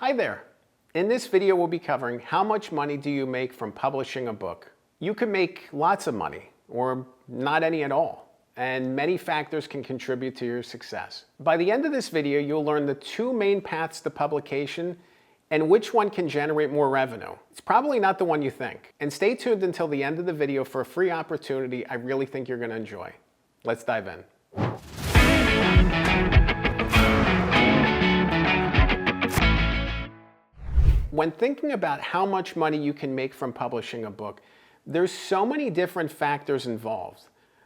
Hi there. In this video, we'll be covering how much money do you make from publishing a book. You can make lots of money or not any at all, and many factors can contribute to your success. By the end of this video, you'll learn the two main paths to publication and which one can generate more revenue. It's probably not the one you think. And stay tuned until the end of the video for a free opportunity I really think you're going to enjoy. Let's dive in. When thinking about how much money you can make from publishing a book, there's so many different factors involved.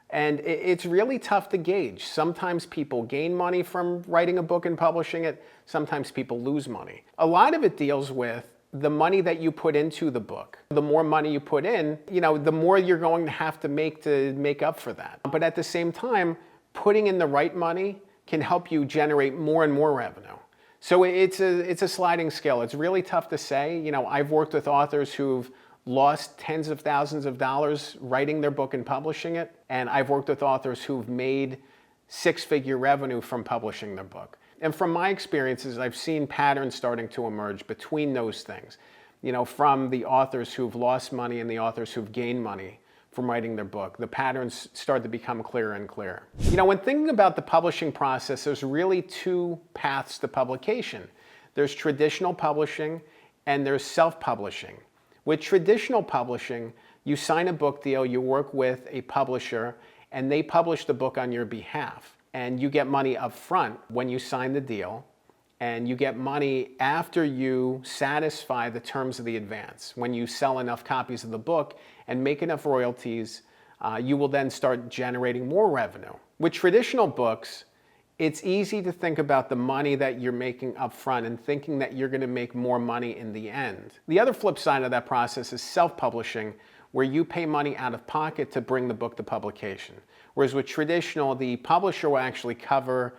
And it's really tough to gauge. Sometimes people gain money from writing a book and publishing it. Sometimes people lose money. A lot of it deals with the money that you put into the book. The more money you put in, the more you're going to have to make up for that. But at the same time, putting in the right money can help you generate more and more revenue. So it's a sliding scale. It's really tough to say. I've worked with authors who've lost tens of thousands of dollars writing their book and publishing it. And I've worked with authors who've made six-figure revenue from publishing their book. And from my experiences, I've seen patterns starting to emerge between those things. From the authors who've lost money and the authors who've gained money from writing their book. The patterns start to become clearer and clearer. When thinking about the publishing process, there's really two paths to publication. There's traditional publishing and there's self-publishing. With traditional publishing, you sign a book deal, you work with a publisher, and they publish the book on your behalf. And you get money up front when you sign the deal, and you get money after you satisfy the terms of the advance. When you sell enough copies of the book and make enough royalties, you will then start generating more revenue. With traditional books, it's easy to think about the money that you're making up front and thinking that you're going to make more money in the end. The other flip side of that process is self-publishing, where you pay money out of pocket to bring the book to publication. Whereas with traditional, the publisher will actually cover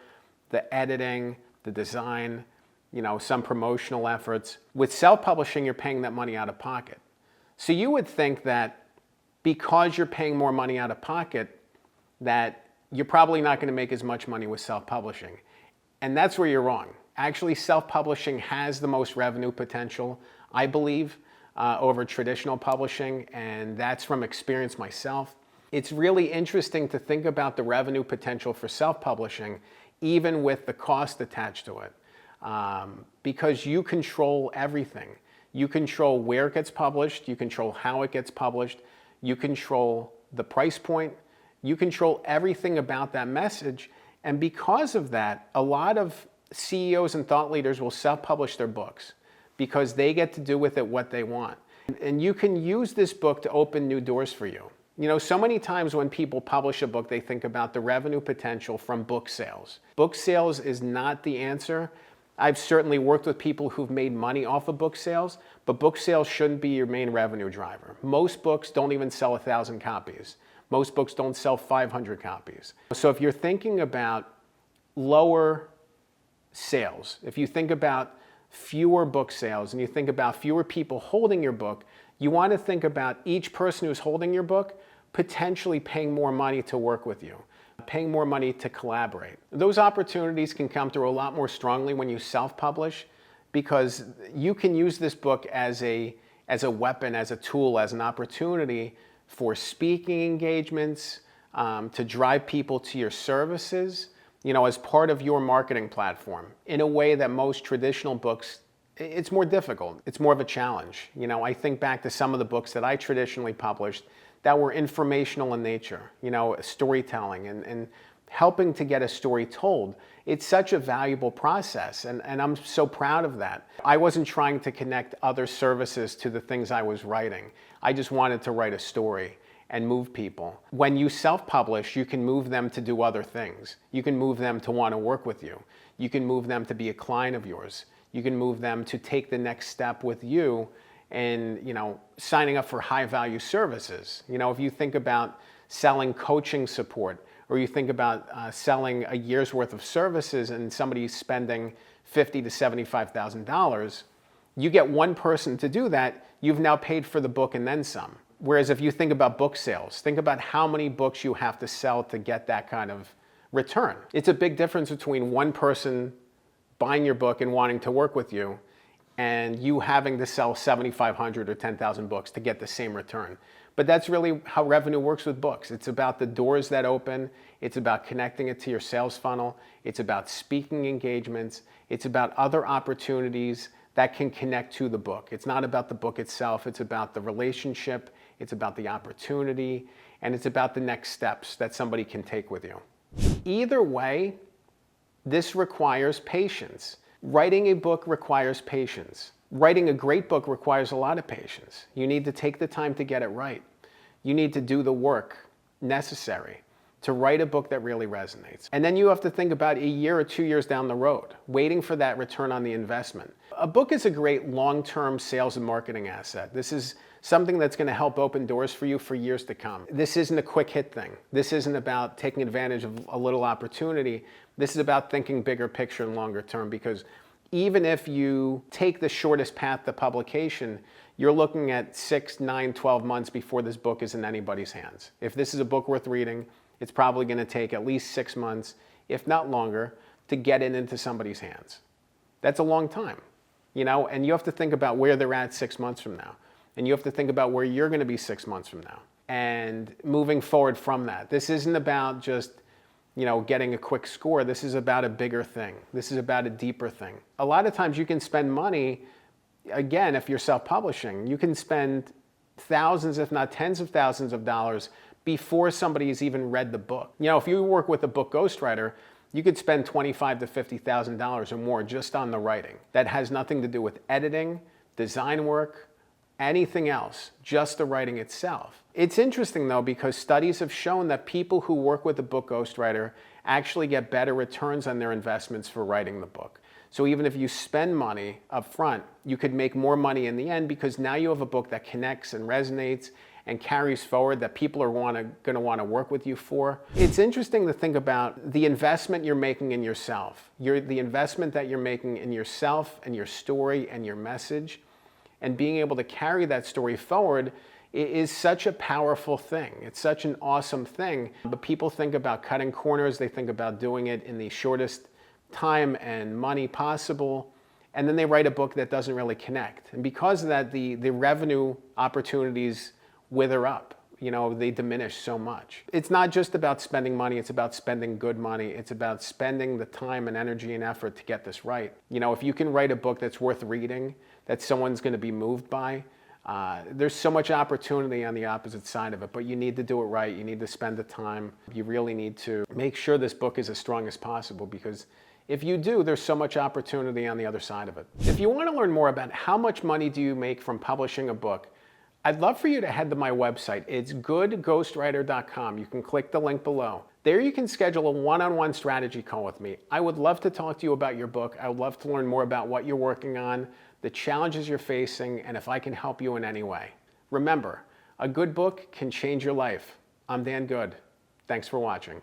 the editing, the design, some promotional efforts. With self-publishing, you're paying that money out of pocket. So you would think that because you're paying more money out of pocket, that you're probably not going to make as much money with self-publishing. And that's where you're wrong. Actually, self-publishing has the most revenue potential, I believe, over traditional publishing, and that's from experience myself. It's really interesting to think about the revenue potential for self-publishing, even with the cost attached to it, because you control everything. You control where it gets published, you control how it gets published, you control the price point, you control everything about that message. And because of that, a lot of CEOs and thought leaders will self-publish their books because they get to do with it what they want. And you can use this book to open new doors for you. So many times when people publish a book, they think about the revenue potential from book sales. Book sales is not the answer. I've certainly worked with people who've made money off of book sales, but book sales shouldn't be your main revenue driver. Most books don't even sell 1,000 copies. Most books don't sell 500 copies. So if you're thinking about lower sales, if you think about fewer book sales and you think about fewer people holding your book, you want to think about each person who's holding your book potentially paying more money to work with you, paying more money to collaborate. Those opportunities can come through a lot more strongly when you self-publish, because you can use this book as a weapon, as a tool, as an opportunity for speaking engagements, to drive people to your services, as part of your marketing platform in a way that most traditional books, it's more difficult. It's more of a challenge. I think back to some of the books that I traditionally published that were informational in nature, storytelling and helping to get a story told. It's such a valuable process, and I'm so proud of that. I wasn't trying to connect other services to the things I was writing. I just wanted to write a story and move people. When you self-publish, you can move them to do other things. You can move them to want to work with you. You can move them to be a client of yours. You can move them to take the next step with you and, signing up for high-value services. If you think about selling coaching support, or you think about selling a year's worth of services and somebody's spending $50,000 to $75,000, you get one person to do that, you've now paid for the book and then some. Whereas if you think about book sales, think about how many books you have to sell to get that kind of return. It's a big difference between one person buying your book and wanting to work with you and you having to sell 7,500 or 10,000 books to get the same return. But that's really how revenue works with books. It's about the doors that open. It's about connecting it to your sales funnel. It's about speaking engagements. It's about other opportunities that can connect to the book. It's not about the book itself. It's about the relationship. It's about the opportunity. And it's about the next steps that somebody can take with you. Either way, this requires patience. Writing a book requires patience. Writing a great book requires a lot of patience. You need to take the time to get it right. You need to do the work necessary to write a book that really resonates. And then you have to think about a year or 2 years down the road, waiting for that return on the investment. A book is a great long-term sales and marketing asset. This is something that's going to help open doors for you for years to come. This isn't a quick hit thing. This isn't about taking advantage of a little opportunity. This is about thinking bigger picture and longer term, because even if you take the shortest path to publication, you're looking at 6, 9, 12 months before this book is in anybody's hands. If this is a book worth reading, it's probably going to take at least 6 months, if not longer, to get it into somebody's hands. That's a long time, and you have to think about where they're at 6 months from now. And you have to think about where you're going to be 6 months from now and moving forward from that. This isn't about just, getting a quick score. This is about a bigger thing. This is about a deeper thing. A lot of times you can spend money, again, if you're self-publishing, you can spend thousands, if not tens of thousands of dollars before somebody has even read the book. If you work with a book ghostwriter, you could spend $25,000 to $50,000 or more just on the writing. That has nothing to do with editing, design work, anything else, just the writing itself. It's interesting though, because studies have shown that people who work with a book ghostwriter actually get better returns on their investments for writing the book. So even if you spend money up front, you could make more money in the end, because now you have a book that connects and resonates and carries forward, that people are going to want to work with you for. It's interesting to think about the investment you're making in yourself. The investment that you're making in yourself and your story and your message, and being able to carry that story forward is such a powerful thing. It's such an awesome thing. But people think about cutting corners. They think about doing it in the shortest time and money possible. And then they write a book that doesn't really connect. And because of that, the revenue opportunities wither up. They diminish so much. It's not just about spending money. It's about spending good money. It's about spending the time and energy and effort to get this right. If you can write a book that's worth reading, that someone's going to be moved by, there's so much opportunity on the opposite side of it, but you need to do it right. You need to spend the time. You really need to make sure this book is as strong as possible, because if you do, there's so much opportunity on the other side of it. If you want to learn more about how much money do you make from publishing a book, I'd love for you to head to my website. It's goodghostwriter.com. You can click the link below. There you can schedule a one-on-one strategy call with me. I would love to talk to you about your book. I would love to learn more about what you're working on, the challenges you're facing, and if I can help you in any way. Remember, a good book can change your life. I'm Dan Good. Thanks for watching.